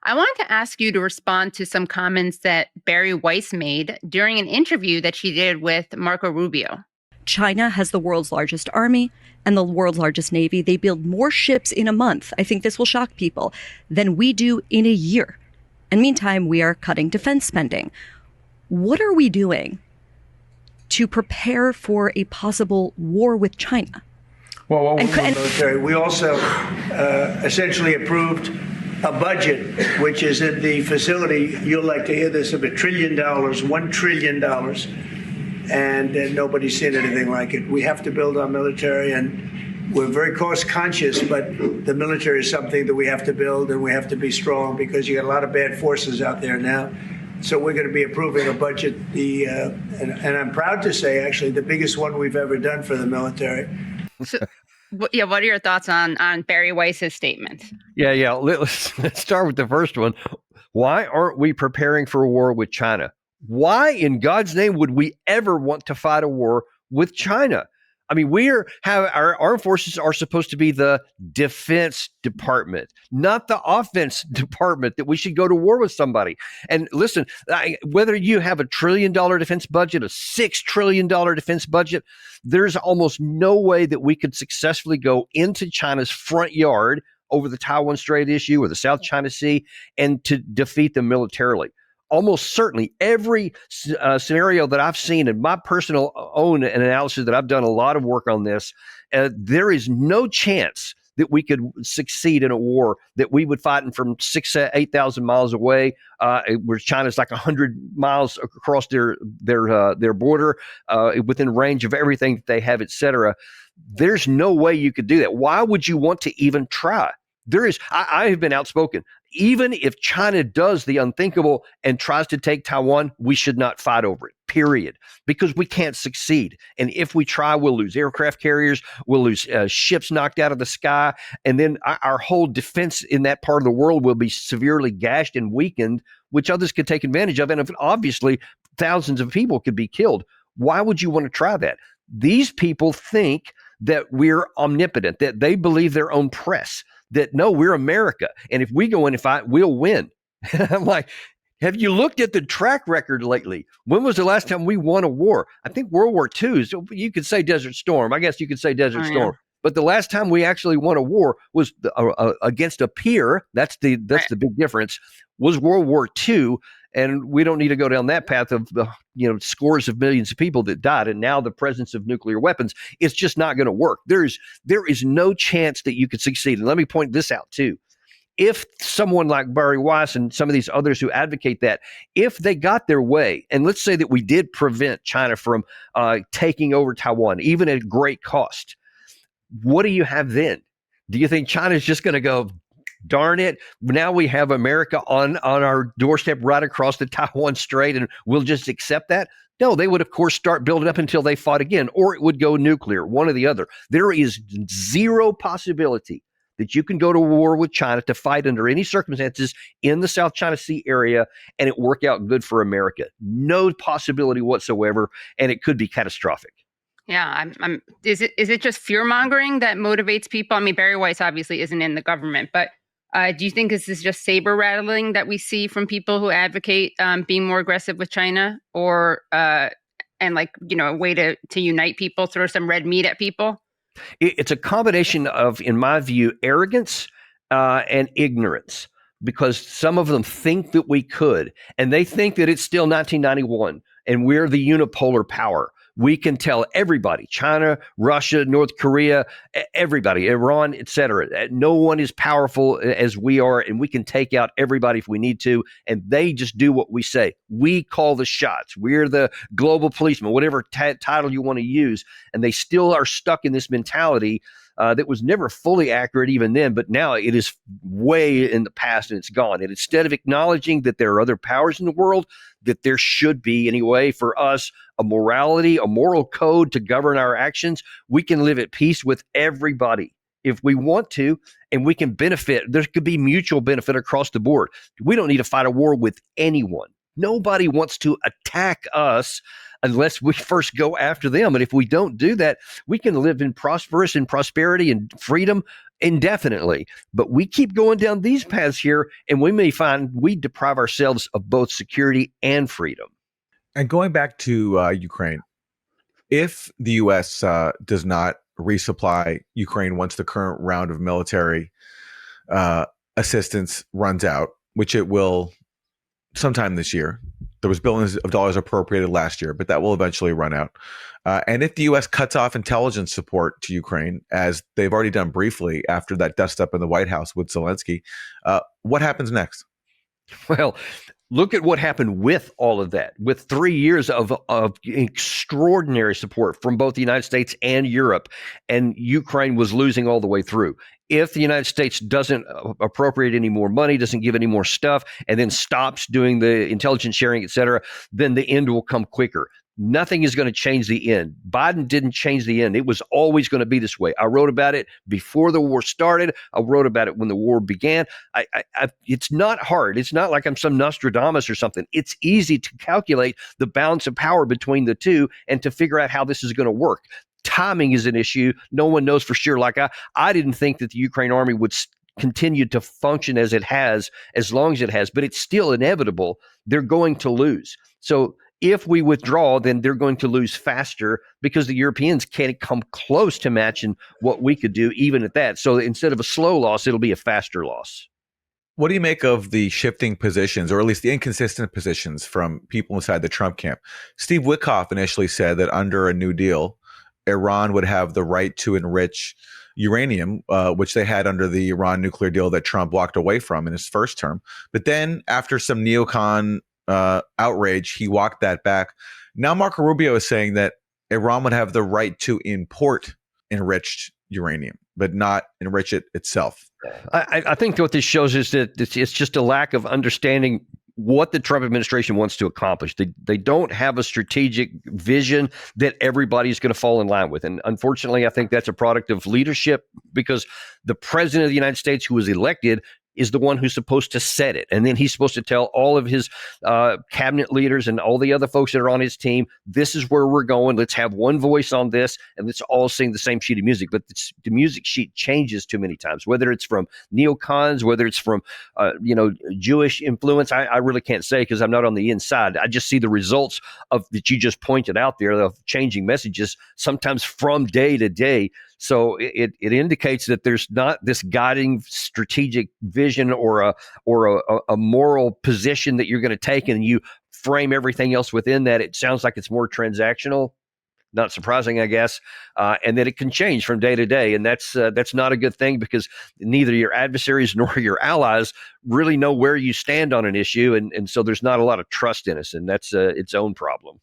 I wanted to ask you to respond to some comments that Bari Weiss made during an interview that she did with Marco Rubio. China has the world's largest army and the world's largest navy. They build more ships in a month, I think this will shock people, than we do in a year. And meantime, we are cutting defense spending. What are we doing to prepare for a possible war with China? Well, what we do in the military, we also essentially approved a budget, which is in the facility, you'll like to hear this, of $1 trillion, $1 trillion. And nobody's seen anything like it. We have to build our military, and we're very cost conscious, but the military is something that we have to build, and we have to be strong because you got a lot of bad forces out there now. So we're going to be approving a budget, and I'm proud to say, actually, the biggest one we've ever done for the military. So, what are your thoughts on Bari Weiss's statement? Yeah. Let's start with the first one. Why aren't we preparing for a war with China? Why in God's name would we ever want to fight a war with China? I mean, our armed forces are supposed to be the defense department, not the offense department, that we should go to war with somebody. And listen, whether you have $1 trillion defense budget, a $6 trillion defense budget, there's almost no way that we could successfully go into China's front yard over the Taiwan Strait issue or the South China Sea and to defeat them militarily. Almost certainly every scenario that I've seen in my personal own analysis that I've done a lot of work on this, there is no chance that we could succeed in a war that we would fight from 6,000 to 8,000 miles away, where China's like 100 miles across their border, within range of everything that they have, et cetera. There's no way you could do that. Why would you want to even try? I have been outspoken. Even if China does the unthinkable and tries to take Taiwan, we should not fight over it, period, because we can't succeed. And if we try, we'll lose aircraft carriers, we'll lose ships knocked out of the sky, and then our whole defense in that part of the world will be severely gashed and weakened, which others could take advantage of. And obviously, thousands of people could be killed. Why would you want to try that? These people think that we're omnipotent, that they believe their own press, that no, we're America, and if we go in and fight, we'll win. I'm like, have you looked at the track record lately? When was the last time we won a war? I think World War II. So you could say Desert Storm. I guess you could say Desert Storm. But the last time we actually won a war was against a peer. That's the big difference. Was World War II. And we don't need to go down that path of the scores of millions of people that died. And now the presence of nuclear weapons, it's just not going to work. There is no chance that you could succeed. And let me point this out too. If someone like Bari Weiss and some of these others who advocate that, if they got their way, and let's say that we did prevent China from taking over Taiwan, even at great cost, what do you have then? Do you think China's just going to go, darn it, now we have America on our doorstep right across the Taiwan Strait, and we'll just accept that? No, they would, of course, start building up until they fought again, or it would go nuclear, one or the other. There is zero possibility that you can go to war with China to fight under any circumstances in the South China Sea area and it work out good for America. No possibility whatsoever, and it could be catastrophic. Yeah, is it just fear mongering that motivates people? I mean, Bari Weiss obviously isn't in the government, but do you think this is just saber rattling that we see from people who advocate being more aggressive with China, or a way to unite people, throw some red meat at people? It's a combination of, in my view, arrogance and ignorance, because some of them think that we could, and they think that it's still 1991 and we're the unipolar power. We can tell everybody, China, Russia, North Korea, everybody, Iran, etc. No one is powerful as we are, and we can take out everybody if we need to. And they just do what we say. We call the shots. We're the global policeman, whatever title you want to use. And they still are stuck in this mentality that was never fully accurate even then, but now it is way in the past and it's gone. And instead of acknowledging that there are other powers in the world, that there should be, anyway, for us, a morality, a moral code to govern our actions, we can live at peace with everybody if we want to, and we can benefit. There could be mutual benefit across the board. We don't need to fight a war with anyone. Nobody wants to attack us unless we first go after them. And if we don't do that, we can live in prosperity and freedom indefinitely. But we keep going down these paths here, and we may find we deprive ourselves of both security and freedom. And going back to Ukraine, if the U.S. Does not resupply Ukraine once the current round of military assistance runs out, which it will sometime this year. There was billions of dollars appropriated last year, but that will eventually run out. And if the U.S. cuts off intelligence support to Ukraine, as they've already done briefly after that dust up in the White House with Zelensky, what happens next? Well, look at what happened with all of that, with 3 years of extraordinary support from both the United States and Europe, and Ukraine was losing all the way through. If the United States doesn't appropriate any more money, doesn't give any more stuff, and then stops doing the intelligence sharing, et cetera, then the end will come quicker. Nothing is going to change the end. Biden didn't change the end. It was always going to be this way. I wrote about it before the war started. I wrote about it when the war began. It's not hard. It's not like I'm some Nostradamus or something. It's easy to calculate the balance of power between the two and to figure out how this is going to work. Timing is an issue. No one knows for sure. Like I didn't think that the Ukraine army would continue to function as it has, as long as it has, but it's still inevitable. They're going to lose. So if we withdraw, then they're going to lose faster because the Europeans can't come close to matching what we could do, even at that. So instead of a slow loss, it'll be a faster loss. What do you make of the shifting positions, or at least the inconsistent positions from people inside the Trump camp? Steve Witkoff initially said that under a New Deal, Iran would have the right to enrich uranium, which they had under the Iran nuclear deal that Trump walked away from in his first term. But then after some neocon outrage, he walked that back. Now Marco Rubio is saying that Iran would have the right to import enriched uranium, but not enrich it itself. I think what this shows is that it's just a lack of understanding what the Trump administration wants to accomplish. They don't have a strategic vision that everybody's going to fall in line with. And unfortunately, I think that's a product of leadership, because the president of the United States, who was elected, is the one who's supposed to set it. And then he's supposed to tell all of his cabinet leaders and all the other folks that are on his team, this is where we're going. Let's have one voice on this, and let's all sing the same sheet of music. But the music sheet changes too many times, whether it's from neocons, whether it's from, Jewish influence. I really can't say, because I'm not on the inside. I just see the results of that you just pointed out there, of changing messages, sometimes from day to day. So it indicates that there's not this guiding strategic vision or a moral position that you're going to take, and you frame everything else within that. It sounds like it's more transactional. Not surprising, I guess, and that it can change from day to day, and that's not a good thing, because neither your adversaries nor your allies really know where you stand on an issue, and so there's not a lot of trust in us, and that's its own problem.